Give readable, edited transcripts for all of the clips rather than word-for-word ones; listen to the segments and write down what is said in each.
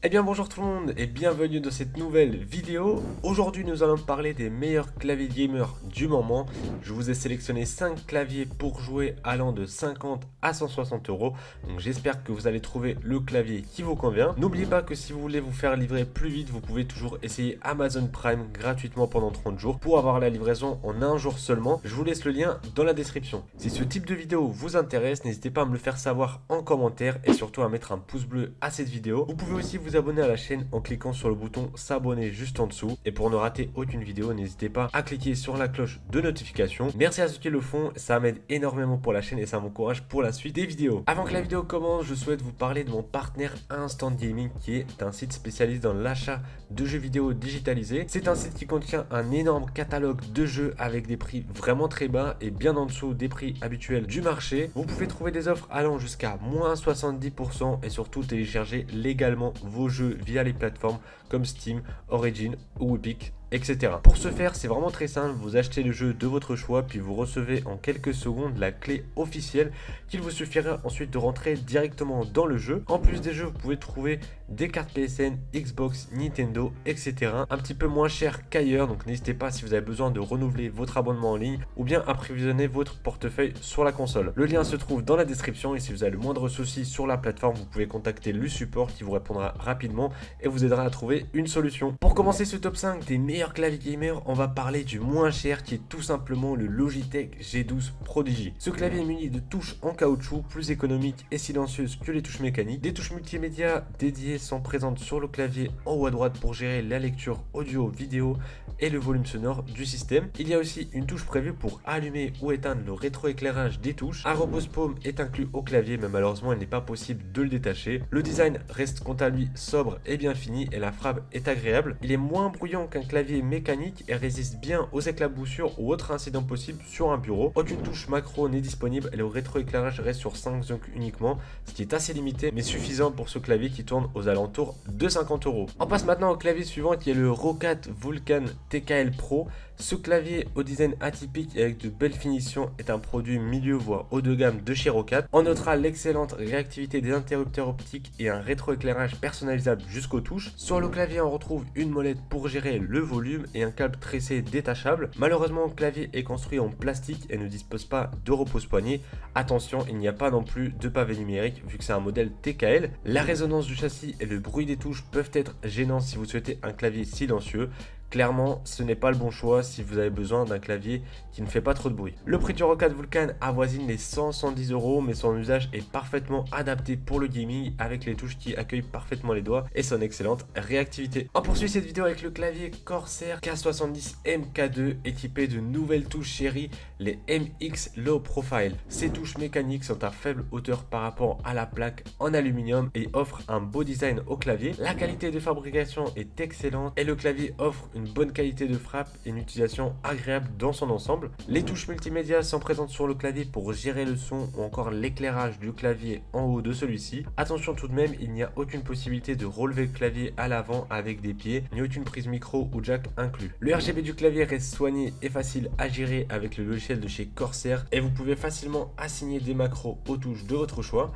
Eh bien bonjour tout le monde et bienvenue dans cette nouvelle vidéo. Aujourd'hui nous allons parler des meilleurs claviers gamer du moment. Je vous ai sélectionné 5 claviers pour jouer allant de 50 à 160 euros. Donc j'espère que vous allez trouver le clavier qui vous convient. N'oubliez pas que si vous voulez vous faire livrer plus vite, vous pouvez toujours essayer Amazon Prime gratuitement pendant 30 jours pour avoir la livraison en un jour seulement. Je vous laisse le lien dans la description. Si ce type de vidéo vous intéresse, n'hésitez pas à me le faire savoir en commentaire et surtout à mettre un pouce bleu à cette vidéo. Vous pouvez aussi vous abonner à la chaîne en cliquant sur le bouton s'abonner juste en dessous. Et pour ne rater aucune vidéo, n'hésitez pas à cliquer sur la cloche de notification. Merci à ceux qui le font, ça m'aide énormément pour la chaîne et ça m'encourage pour la suite des vidéos. Avant que la vidéo commence, je souhaite vous parler de mon partenaire Instant Gaming qui est un site spécialisé dans l'achat de jeux vidéo digitalisés. C'est un site qui contient un énorme catalogue de jeux avec des prix vraiment très bas et bien en dessous des prix habituels du marché. Vous pouvez trouver des offres allant jusqu'à moins 70% et surtout télécharger légalement vos jeux via les plateformes comme Steam, Origin ou Epic, etc. Pour ce faire, c'est vraiment très simple, vous achetez le jeu de votre choix, puis vous recevez en quelques secondes la clé officielle qu'il vous suffira ensuite de rentrer directement dans le jeu. En plus des jeux, vous pouvez trouver des cartes PSN, Xbox, Nintendo, etc. un petit peu moins cher qu'ailleurs, donc n'hésitez pas si vous avez besoin de renouveler votre abonnement en ligne ou bien approvisionner votre portefeuille sur la console. Le lien se trouve dans la description et si vous avez le moindre souci sur la plateforme, vous pouvez contacter le support qui vous répondra rapidement et vous aidera à trouver une solution. Pour commencer ce top 5 des meilleurs claviers gamer, on va parler du moins cher qui est tout simplement le Logitech G12 Prodigy. Ce clavier est muni de touches en caoutchouc plus économiques et silencieuses que les touches mécaniques. Des touches multimédia dédiées sont présentes sur le clavier en haut à droite pour gérer la lecture audio, vidéo et le volume sonore du système. Il y a aussi une touche prévue pour allumer ou éteindre le rétroéclairage des touches. Un repose-paume est inclus au clavier mais malheureusement il n'est pas possible de le détacher. Le design reste quant à lui sobre et bien fini et la frappe est agréable. Il est moins bruyant qu'un clavier mécanique et résiste bien aux éclaboussures ou autres incidents possibles sur un bureau. Aucune touche macro n'est disponible et le rétroéclairage reste sur 5 zones uniquement, ce qui est assez limité mais suffisant pour ce clavier qui tourne aux alentours de 50 euros. On passe maintenant au clavier suivant qui est le Roccat Vulcan TKL Pro. Ce clavier au design atypique et avec de belles finitions est un produit milieu voire haut de gamme de chez Roccat. On notera l'excellente réactivité des interrupteurs optiques et un rétroéclairage personnalisable jusqu'aux touches. Sur le clavier on retrouve une molette pour gérer le volume et un câble tressé détachable. Malheureusement le clavier est construit en plastique et ne dispose pas de repose-poignet. Attention, il n'y a pas non plus de pavé numérique vu que c'est un modèle TKL. La résonance du châssis et le bruit des touches peuvent être gênants si vous souhaitez un clavier silencieux. Clairement, ce n'est pas le bon choix si vous avez besoin d'un clavier qui ne fait pas trop de bruit. Le prix du Roccat Vulcan avoisine les 100-110 euros, mais son usage est parfaitement adapté pour le gaming avec les touches qui accueillent parfaitement les doigts et son excellente réactivité. On poursuit cette vidéo avec le clavier Corsair K70 MK2 équipé de nouvelles touches chéries, les MX Low Profile. Ces touches mécaniques sont à faible hauteur par rapport à la plaque en aluminium et offrent un beau design au clavier. La qualité de fabrication est excellente et le clavier offre une bonne qualité de frappe et une utilisation agréable dans son ensemble. Les touches multimédia sont présentes sur le clavier pour gérer le son ou encore l'éclairage du clavier en haut de celui-ci. Attention tout de même, il n'y a aucune possibilité de relever le clavier à l'avant avec des pieds, ni aucune prise micro ou jack inclus. Le RGB du clavier reste soigné et facile à gérer avec le logiciel de chez Corsair et vous pouvez facilement assigner des macros aux touches de votre choix.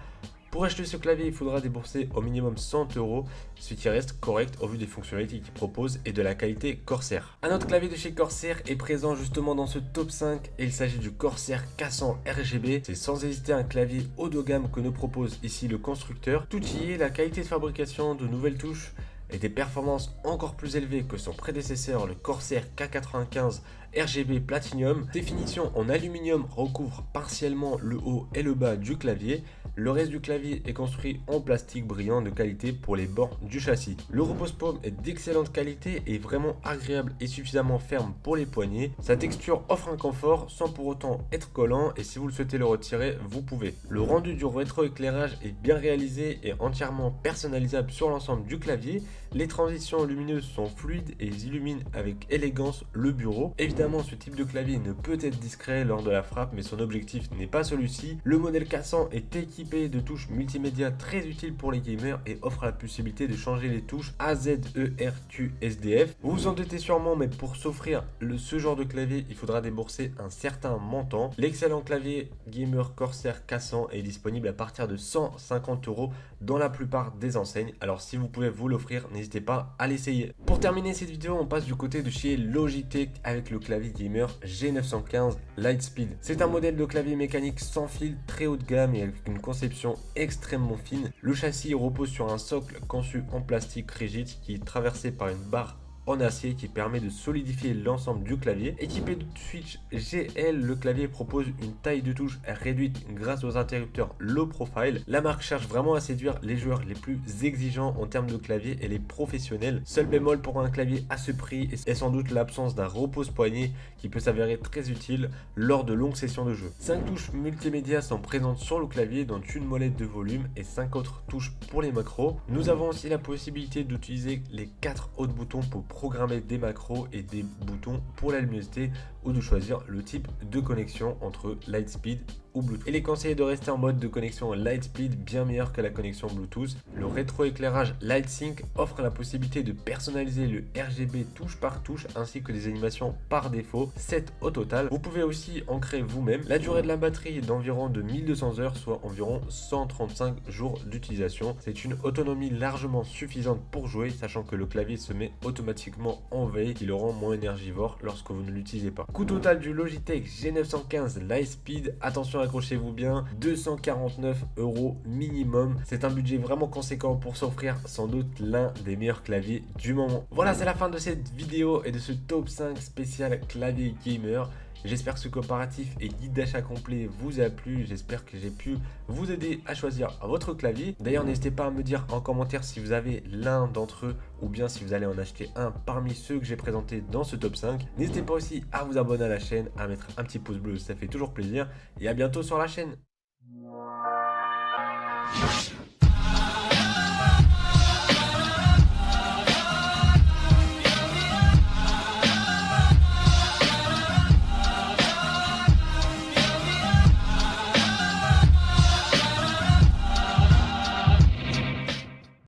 Pour acheter ce clavier, il faudra débourser au minimum 100 euros, ce qui reste correct au vu des fonctionnalités qu'il propose et de la qualité Corsair. Un autre clavier de chez Corsair est présent justement dans ce top 5 et il s'agit du Corsair K100 RGB. C'est sans hésiter un clavier haut de gamme que nous propose ici le constructeur. Tout y est, la qualité de fabrication, de nouvelles touches et des performances encore plus élevées que son prédécesseur, le Corsair K95 RGB Platinum. Ces finitions en aluminium recouvrent partiellement le haut et le bas du clavier. Le reste du clavier est construit en plastique brillant de qualité pour les bords du châssis. Le repose-paume est d'excellente qualité et vraiment agréable et suffisamment ferme pour les poignets. Sa texture offre un confort sans pour autant être collant et si vous le souhaitez le retirer, vous pouvez. Le rendu du rétroéclairage est bien réalisé et entièrement personnalisable sur l'ensemble du clavier. Les transitions lumineuses sont fluides et ils illuminent avec élégance le bureau. Évidemment, ce type de clavier ne peut être discret lors de la frappe, mais son objectif n'est pas celui-ci. Le modèle 400 est équipé de touches multimédia très utiles pour les gamers et offre la possibilité de changer les touches A, Z, E, R, Q, SDF. Vous vous en doutez sûrement, mais pour s'offrir ce genre de clavier, il faudra débourser un certain montant. L'excellent clavier gamer Corsair K100 est disponible à partir de 150 € dans la plupart des enseignes. Alors si vous pouvez vous l'offrir, n'hésitez pas à l'essayer. Pour terminer cette vidéo, on passe du côté de chez Logitech avec le clavier gamer G915 Lightspeed. C'est un modèle de clavier mécanique sans fil très haut de gamme et avec une conception extrêmement fine. Le châssis repose sur un socle conçu en plastique rigide qui est traversé par une barre en acier qui permet de solidifier l'ensemble du clavier. Équipé de switch GL, le clavier propose une taille de touche réduite grâce aux interrupteurs low profile. La marque cherche vraiment à séduire les joueurs les plus exigeants en termes de clavier et les professionnels. Seul bémol pour un clavier à ce prix est sans doute l'absence d'un repose-poignet qui peut s'avérer très utile lors de longues sessions de jeu. 5 touches multimédia sont présentes sur le clavier, dont une molette de volume et 5 autres touches pour les macros. Nous avons aussi la possibilité d'utiliser les 4 autres boutons pour programmer des macros et des boutons pour la luminosité ou de choisir le type de connexion entre Lightspeed ou Bluetooth. Il est conseillé de rester en mode de connexion Lightspeed, bien meilleur que la connexion Bluetooth. Le rétroéclairage LightSync offre la possibilité de personnaliser le RGB touche par touche ainsi que des animations par défaut, 7 au total. Vous pouvez aussi en créer vous-même. La durée de la batterie est d'environ de 1200 heures, soit environ 135 jours d'utilisation. C'est une autonomie largement suffisante pour jouer, sachant que le clavier se met automatiquement en veille, qui le rend moins énergivore lorsque vous ne l'utilisez pas. Coût total du Logitech G915 Lightspeed, attention, accrochez-vous bien, 249 € minimum. C'est un budget vraiment conséquent pour s'offrir sans doute l'un des meilleurs claviers du moment. Voilà, c'est la fin de cette vidéo et de ce top 5 spécial clavier gamer. J'espère que ce comparatif et guide d'achat complet vous a plu. J'espère que j'ai pu vous aider à choisir votre clavier. D'ailleurs, n'hésitez pas à me dire en commentaire si vous avez l'un d'entre eux ou bien si vous allez en acheter un parmi ceux que j'ai présentés dans ce top 5. N'hésitez pas aussi à vous abonner à la chaîne, à mettre un petit pouce bleu, ça fait toujours plaisir. Et à bientôt sur la chaîne.